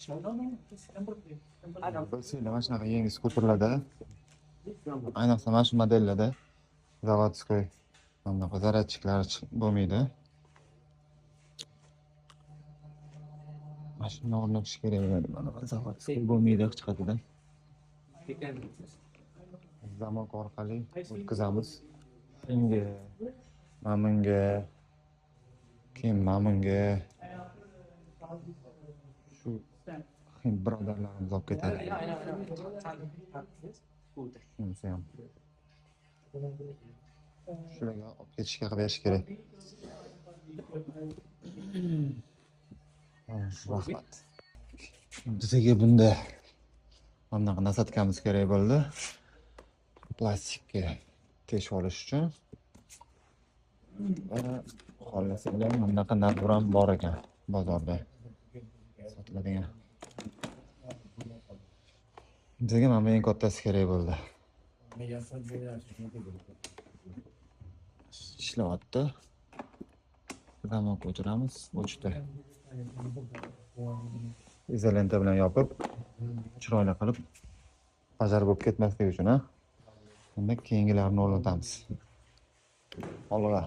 Bilsanglar mana shunaqa yangi skuterlarda, ayniqsa mana shu modellarda zavodskoy bunaqa zaryadchiklari bo'lmaydi. Mashina o'rnatish kerak edi. Mana zavodskoy bo'lmaydi hech qayerda. Zamok orqali o'tkazamiz. Bunga, mana bunga, keyin mana bunga shu hind birodarlarimiz olib ketadi. Shunisi ham. Shularga olib ketishga qilib berish kerak. Rahmat. Bizga bunda mana bunaqa nasatkamiz kerak bo'ldi. Plastikka teshib olish uchun. Va xohlasanglar mana bunaqa nabur ham bor ekan bozorda sotiladigan. Bizga mana bu eng kattasi kerak bo'ldi. Ishlayapti. Zamok o'chiramiz, o'chdi. Izolenta bilan yopib, chiroyli qilib bajarib bo'lib ketmasligi uchun, Unda keyingilarini o'rnatamiz. Olg'a.